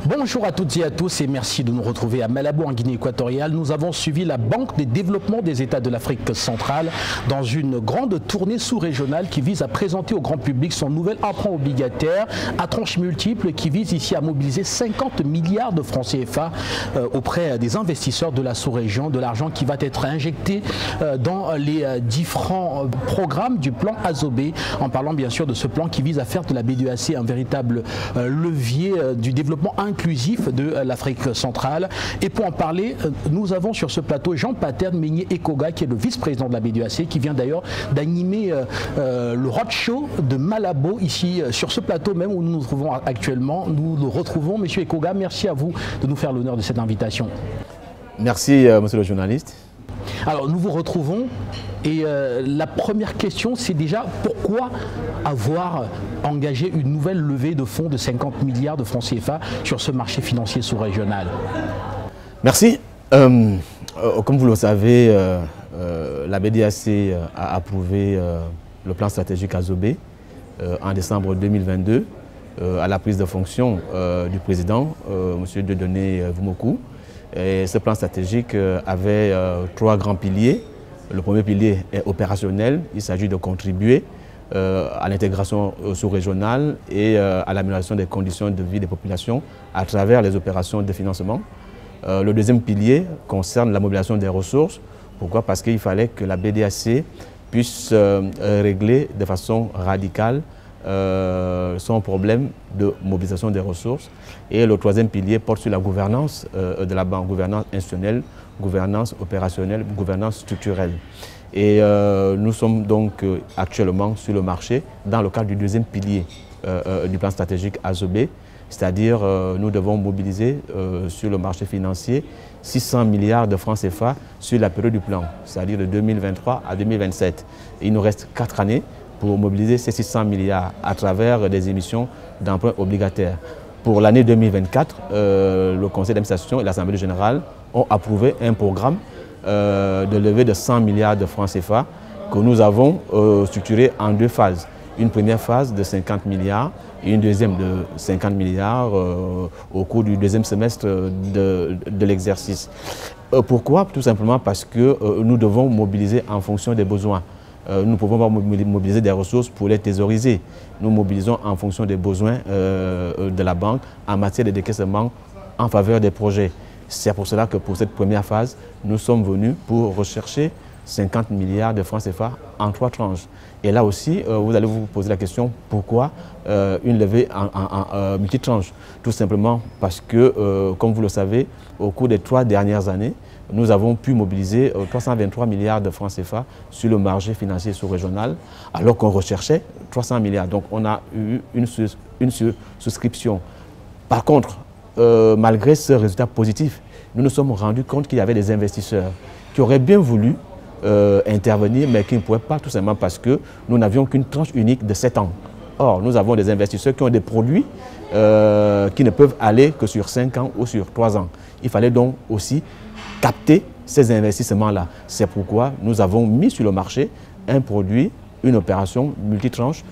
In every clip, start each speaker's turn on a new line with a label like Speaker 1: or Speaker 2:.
Speaker 1: Bonjour à toutes et à tous et merci de nous retrouver à Malabo en Guinée équatoriale. Nous avons suivi la Banque des développements des États de l'Afrique centrale dans une grande tournée sous-régionale qui vise à présenter au grand public son nouvel emprunt obligataire à tranches multiples qui vise ici à mobiliser 50 milliards de francs CFA auprès des investisseurs de la sous-région, de l'argent qui va être injecté dans les différents programmes du plan Azobé, en parlant bien sûr de ce plan qui vise à faire de la BDAC un véritable levier du développement inclusif de l'Afrique centrale. Et pour en parler, nous avons sur ce plateau Jean Paterne Meigné Ekoga, qui est le vice-président de la BDAC, qui vient d'ailleurs d'animer le roadshow de Malabo, ici sur ce plateau même où nous nous trouvons actuellement. Nous le retrouvons. Monsieur Ekoga, merci à vous de nous faire l'honneur de cette invitation.
Speaker 2: Merci, monsieur le journaliste.
Speaker 1: Alors, nous vous retrouvons et la première question, c'est déjà pourquoi avoir engagé une nouvelle levée de fonds de 50 milliards de francs CFA sur ce marché financier sous-régional?
Speaker 2: Merci. Comme vous le savez, la BDAC a approuvé le plan stratégique Azobé en décembre 2022 à la prise de fonction du président, M. Dieudonné Vumoku. Et ce plan stratégique avait trois grands piliers. Le premier pilier est opérationnel. Il s'agit de contribuer à l'intégration sous-régionale et à l'amélioration des conditions de vie des populations à travers les opérations de financement. Le deuxième pilier concerne la mobilisation des ressources. Pourquoi? Parce qu'il fallait que la BDAC puisse régler de façon radicale son problème de mobilisation des ressources. Et le troisième pilier porte sur la gouvernance de la banque, gouvernance institutionnelle, gouvernance opérationnelle, gouvernance structurelle. Et nous sommes donc actuellement sur le marché dans le cadre du deuxième pilier du plan stratégique Azobé, c'est-à-dire nous devons mobiliser sur le marché financier 600 milliards de francs CFA sur la période du plan, c'est-à-dire de 2023 à 2027. Et il nous reste 4 années pour mobiliser ces 600 milliards à travers des émissions d'emprunts obligataires. Pour l'année 2024, le Conseil d'administration et l'Assemblée générale ont approuvé un programme de levée de 100 milliards de francs CFA que nous avons structuré en deux phases. Une première phase de 50 milliards et une deuxième de 50 milliards au cours du deuxième semestre de l'exercice. Pourquoi? Tout simplement parce que nous devons mobiliser en fonction des besoins. Nous ne pouvons pas mobiliser des ressources pour les thésauriser. Nous mobilisons en fonction des besoins de la banque en matière de décaissement en faveur des projets. C'est pour cela que pour cette première phase, nous sommes venus pour rechercher 50 milliards de francs CFA en 3 tranches. Et là aussi, vous allez vous poser la question, pourquoi une levée en multi-tranches? Tout simplement parce que, comme vous le savez, au cours des 3 dernières années, nous avons pu mobiliser 323 milliards de francs CFA sur le marché financier sous-régional, alors qu'on recherchait 300 milliards. Donc on a eu une souscription. Par contre, malgré ce résultat positif, nous nous sommes rendus compte qu'il y avait des investisseurs qui auraient bien voulu intervenir, mais qui ne pouvaient pas, tout simplement parce que nous n'avions qu'une tranche unique de 7 ans. Or, nous avons des investisseurs qui ont des produits qui ne peuvent aller que sur 5 ans ou sur 3 ans. Il fallait donc aussi capter ces investissements-là. C'est pourquoi nous avons mis sur le marché un produit, une opération multitranche,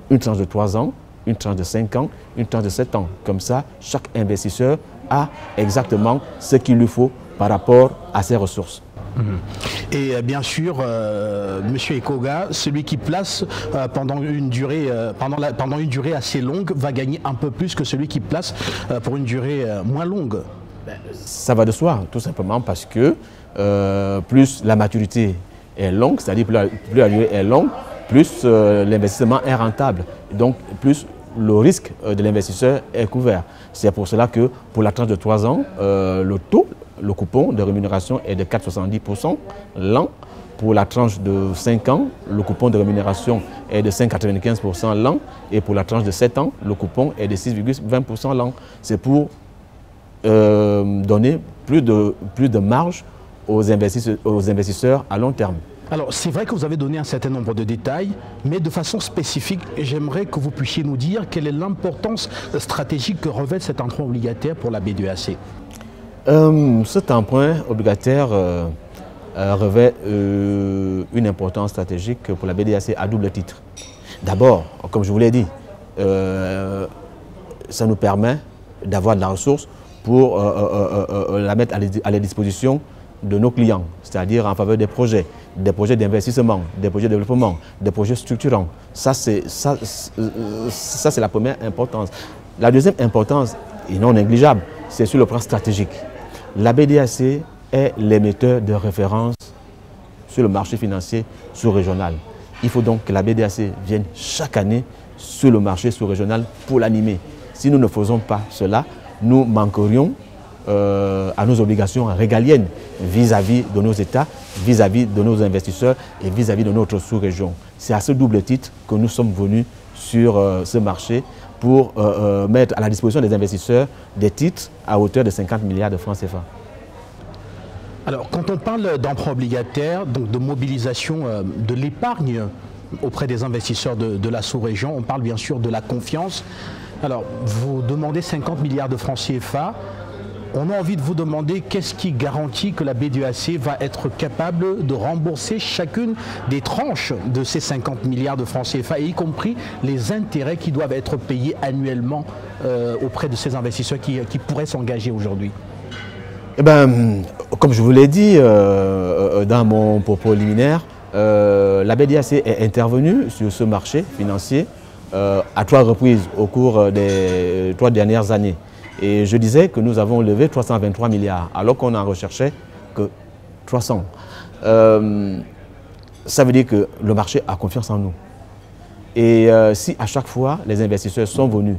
Speaker 2: une tranche de 3 ans, une tranche de 5 ans, une tranche de 7 ans. Comme ça, chaque investisseur a exactement ce qu'il lui faut par rapport à ses ressources.
Speaker 1: Et bien sûr, Monsieur Ekoga, celui qui place pendant une durée assez longue va gagner un peu plus que celui qui place pour une durée moins longue.
Speaker 2: Ça va de soi, tout simplement parce que plus la maturité est longue, c'est-à-dire plus la durée est longue, plus l'investissement est rentable. Donc plus le risque de l'investisseur est couvert. C'est pour cela que pour la tranche de 3 ans, le coupon de rémunération est de 4,70% l'an. Pour la tranche de 5 ans, le coupon de rémunération est de 5,95% l'an. Et pour la tranche de 7 ans, le coupon est de 6,20% l'an. C'est pour donner plus de marge aux investisseurs à long terme.
Speaker 1: Alors, c'est vrai que vous avez donné un certain nombre de détails, mais de façon spécifique, j'aimerais que vous puissiez nous dire quelle est l'importance stratégique que revêt cet emprunt obligataire pour la BDAC.
Speaker 2: Cet emprunt obligataire revêt une importance stratégique pour la BDAC à double titre. D'abord, comme je vous l'ai dit, ça nous permet d'avoir de la ressource pour la mettre à la disposition de nos clients, c'est-à-dire en faveur des projets d'investissement, des projets de développement, des projets structurants. Ça, c'est la première importance. La deuxième importance, et non négligeable, c'est sur le plan stratégique. La BDAC est l'émetteur de référence sur le marché financier sous-régional. Il faut donc que la BDAC vienne chaque année sur le marché sous-régional pour l'animer. Si nous ne faisons pas cela, nous manquerions à nos obligations régaliennes vis-à-vis de nos États, vis-à-vis de nos investisseurs et vis-à-vis de notre sous-région. C'est à ce double titre que nous sommes venus sur ce marché pour mettre à la disposition des investisseurs des titres à hauteur de 50 milliards de francs CFA.
Speaker 1: Alors, quand on parle d'emprunt obligataire, donc de mobilisation de l'épargne auprès des investisseurs de la sous-région, on parle bien sûr de la confiance. Alors, vous demandez 50 milliards de francs CFA. On a envie de vous demander qu'est-ce qui garantit que la BDAC va être capable de rembourser chacune des tranches de ces 50 milliards de francs CFA, y compris les intérêts qui doivent être payés annuellement auprès de ces investisseurs qui pourraient s'engager aujourd'hui.
Speaker 2: Eh bien, comme je vous l'ai dit dans mon propos liminaire, la BDAC est intervenue sur ce marché financier à 3 reprises au cours des 3 dernières années. Et je disais que nous avons levé 323 milliards, alors qu'on n'en recherchait que 300. Ça veut dire que le marché a confiance en nous. Et si à chaque fois les investisseurs sont venus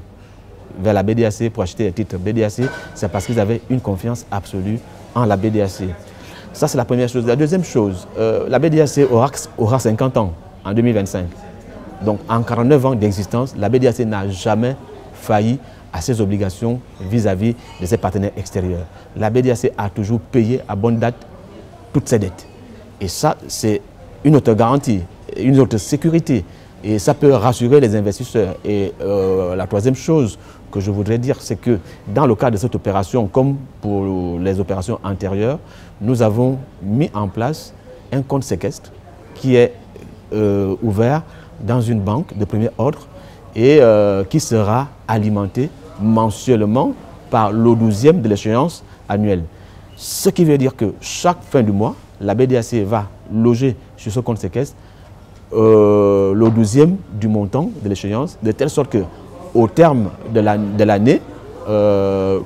Speaker 2: vers la BDAC pour acheter des titres BDAC, c'est parce qu'ils avaient une confiance absolue en la BDAC. Ça, c'est la première chose. La deuxième chose, la BDAC aura 50 ans en 2025. Donc, en 49 ans d'existence, la BDAC n'a jamais failli à ses obligations vis-à-vis de ses partenaires extérieurs. La BDAC a toujours payé à bonne date toutes ses dettes. Et ça, c'est une autre garantie, une autre sécurité. Et ça peut rassurer les investisseurs. Et la troisième chose que je voudrais dire, c'est que dans le cadre de cette opération, comme pour les opérations antérieures, nous avons mis en place un compte séquestre qui est ouvert dans une banque de premier ordre et qui sera alimenté mensuellement par le 12e de l'échéance annuelle. Ce qui veut dire que chaque fin du mois, la BDAC va loger sur ce compte séquestre le 12e du montant de l'échéance, de telle sorte qu'au terme de l'année,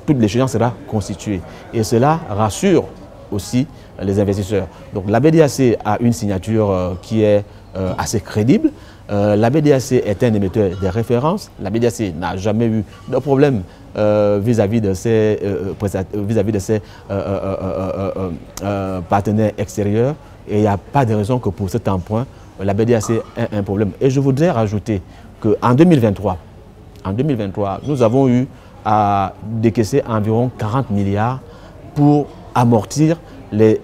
Speaker 2: toute l'échéance sera constituée. Et cela rassure aussi les investisseurs. Donc la BDAC a une signature qui est assez crédible. La BDAC est un émetteur de référence. La BDAC n'a jamais eu de problème vis-à-vis de ses partenaires extérieurs. Et il n'y a pas de raison que pour cet emprunt, la BDAC ait un problème. Et je voudrais rajouter qu'en 2023, nous avons eu à décaisser environ 40 milliards pour amortir les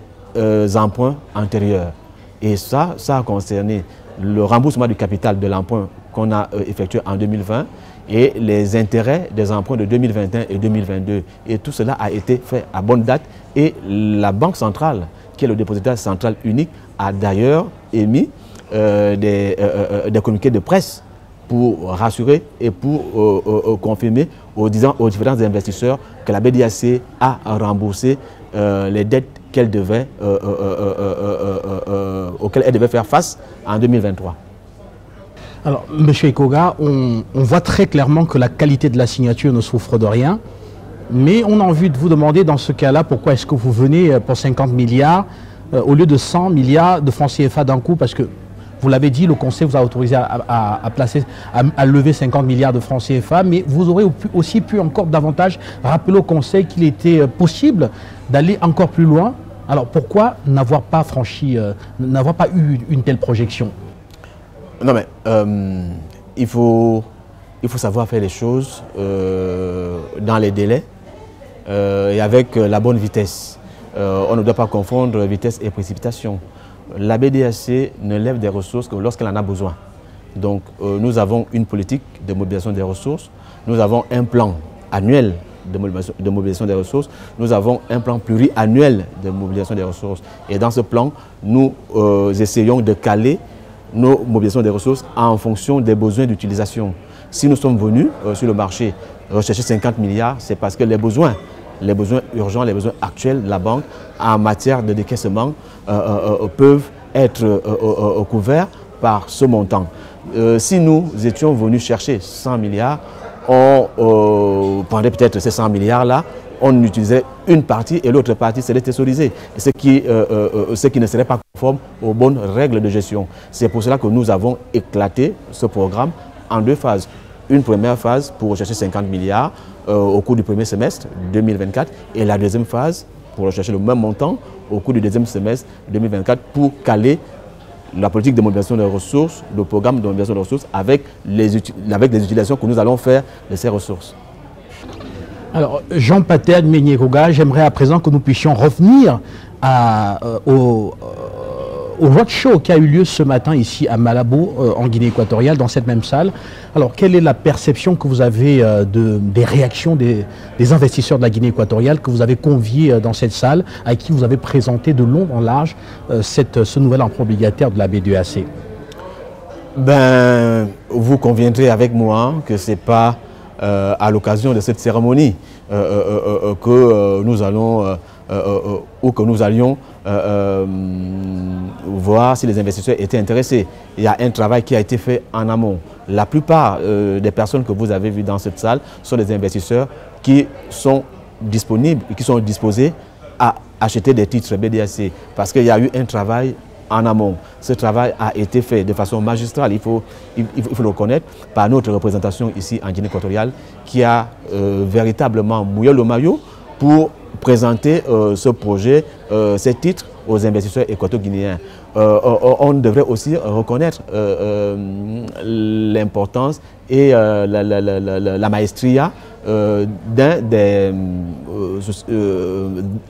Speaker 2: emprunts antérieurs. Et ça a concerné le remboursement du capital de l'emprunt qu'on a effectué en 2020 et les intérêts des emprunts de 2021 et 2022. Et tout cela a été fait à bonne date. Et la Banque centrale, qui est le dépositaire central unique, a d'ailleurs émis des communiqués de presse pour rassurer et pour confirmer aux différents investisseurs que la BDAC a remboursé les dettes auxquelles elle devait faire face en 2023.
Speaker 1: Alors, M. Ekoga, on voit très clairement que la qualité de la signature ne souffre de rien, mais on a envie de vous demander dans ce cas-là, pourquoi est-ce que vous venez pour 50 milliards au lieu de 100 milliards de francs CFA d'un coup, parce que vous l'avez dit, le Conseil vous a autorisé à lever 50 milliards de francs CFA, mais vous aurez aussi pu encore davantage rappeler au Conseil qu'il était possible d'aller encore plus loin. Alors pourquoi n'avoir pas eu une telle projection?
Speaker 2: Non mais il faut savoir faire les choses dans les délais et avec la bonne vitesse. On ne doit pas confondre vitesse et précipitation. La BDAC ne lève des ressources que lorsqu'elle en a besoin. Donc nous avons une politique de mobilisation des ressources, nous avons un plan annuel de mobilisation des ressources, nous avons un plan pluriannuel de mobilisation des ressources. Et dans ce plan, nous essayons de caler nos mobilisations des ressources en fonction des besoins d'utilisation. Si nous sommes venus sur le marché rechercher 50 milliards, c'est parce que les besoins urgents, les besoins actuels de la banque en matière de décaissement peuvent être couverts par ce montant. Si nous étions venus chercher 100 milliards, on prendrait peut-être ces 100 milliards-là, on utilisait une partie et l'autre partie serait thésaurisée, ce qui ne serait pas conforme aux bonnes règles de gestion. C'est pour cela que nous avons éclaté ce programme en deux phases. Une première phase pour rechercher 50 milliards au cours du premier semestre 2024 et la deuxième phase pour rechercher le même montant au cours du deuxième semestre 2024 pour caler la politique de mobilisation des ressources, le programme de mobilisation des ressources avec les utilisations que nous allons faire de ces ressources.
Speaker 1: Alors, Jean-Pater Menye-Ekoga, j'aimerais à présent que nous puissions revenir au roadshow qui a eu lieu ce matin ici à Malabo, en Guinée équatoriale, dans cette même salle. Alors, quelle est la perception que vous avez des réactions des investisseurs de la Guinée équatoriale que vous avez conviés dans cette salle, à qui vous avez présenté de long en large ce nouvel emprunt obligataire de la BDAC?
Speaker 2: Ben, vous conviendrez avec moi que ce n'est pas à l'occasion de cette cérémonie que nous allons ou que nous allions voir si les investisseurs étaient intéressés. Il y a un travail qui a été fait en amont. La plupart des personnes que vous avez vues dans cette salle sont des investisseurs qui sont disponibles et qui sont disposés à acheter des titres BDAC parce qu'il y a eu un travail en amont. Ce travail a été fait de façon magistrale, il faut le reconnaître, par notre représentation ici en Guinée équatoriale qui a véritablement mouillé le maillot pour présenter ce projet, ces titres aux investisseurs équato-guinéens. On devrait aussi reconnaître l'importance et la maestria d'un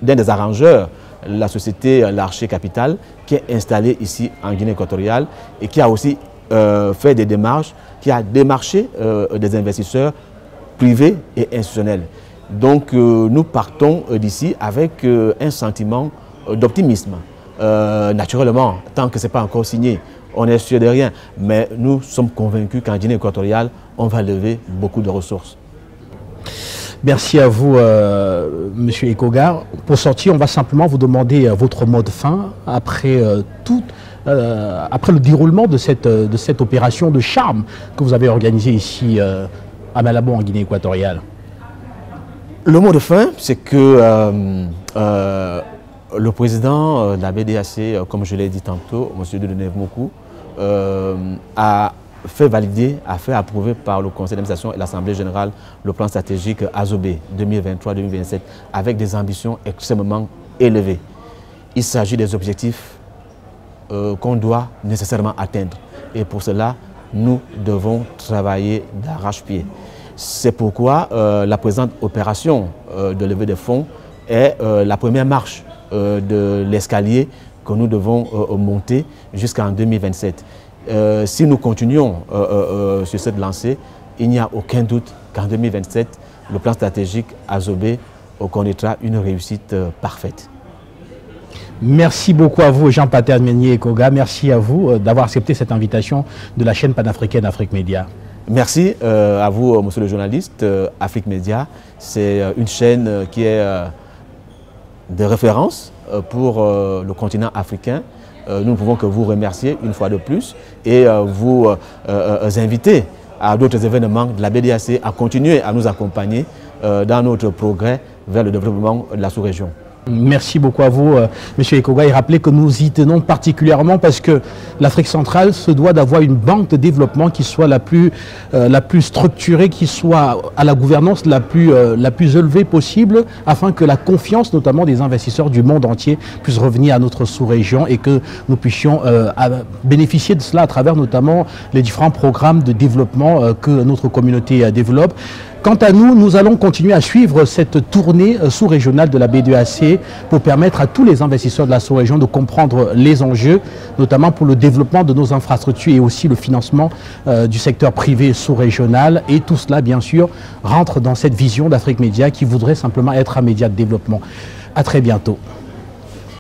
Speaker 2: des arrangeurs, la société L'Archer Capital, qui est installée ici en Guinée équatoriale et qui a aussi fait des démarches, qui a démarché des investisseurs privés et institutionnels. Donc nous partons d'ici avec un sentiment d'optimisme. Naturellement, tant que ce n'est pas encore signé, on est sûr de rien. Mais nous sommes convaincus qu'en Guinée équatoriale, on va lever beaucoup de ressources.
Speaker 1: Merci à vous, Monsieur Ekoga. Pour sortir, on va simplement vous demander votre mot de fin après le déroulement de cette opération de charme que vous avez organisée ici à Malabo, en Guinée équatoriale.
Speaker 2: Le mot de fin, c'est que le président de la BDAC, comme je l'ai dit tantôt, M. Dedenève Mokou, a fait valider, a fait approuver par le Conseil d'administration et l'Assemblée générale le plan stratégique AZOBE 2023-2027 avec des ambitions extrêmement élevées. Il s'agit des objectifs qu'on doit nécessairement atteindre. Et pour cela, nous devons travailler d'arrache-pied. C'est pourquoi la présente opération de levée de fonds est la première marche de l'escalier que nous devons monter jusqu'en 2027. Si nous continuons sur cette lancée, il n'y a aucun doute qu'en 2027, le plan stratégique AZOBE connaîtra une réussite parfaite.
Speaker 1: Merci beaucoup à vous, Jean-Pater Menye-Ekoga. Merci à vous d'avoir accepté cette invitation de la chaîne panafricaine Afrique Média.
Speaker 2: Merci à vous, monsieur le journaliste. Afrique Média, c'est une chaîne qui est de référence pour le continent africain. Nous ne pouvons que vous remercier une fois de plus et vous inviter à d'autres événements de la BDAC à continuer à nous accompagner dans notre progrès vers le développement de la sous-région.
Speaker 1: Merci beaucoup à vous, Monsieur Ekoga, et rappelez que nous y tenons particulièrement parce que l'Afrique centrale se doit d'avoir une banque de développement qui soit la plus structurée, qui soit à la gouvernance la plus élevée possible, afin que la confiance, notamment des investisseurs du monde entier, puisse revenir à notre sous-région et que nous puissions bénéficier de cela à travers notamment les différents programmes de développement que notre communauté développe. Quant à nous, nous allons continuer à suivre cette tournée sous-régionale de la BDAC pour permettre à tous les investisseurs de la sous-région de comprendre les enjeux, notamment pour le développement de nos infrastructures et aussi le financement du secteur privé sous-régional. Et tout cela, bien sûr, rentre dans cette vision d'Afrique Média qui voudrait simplement être un média de développement. À très bientôt.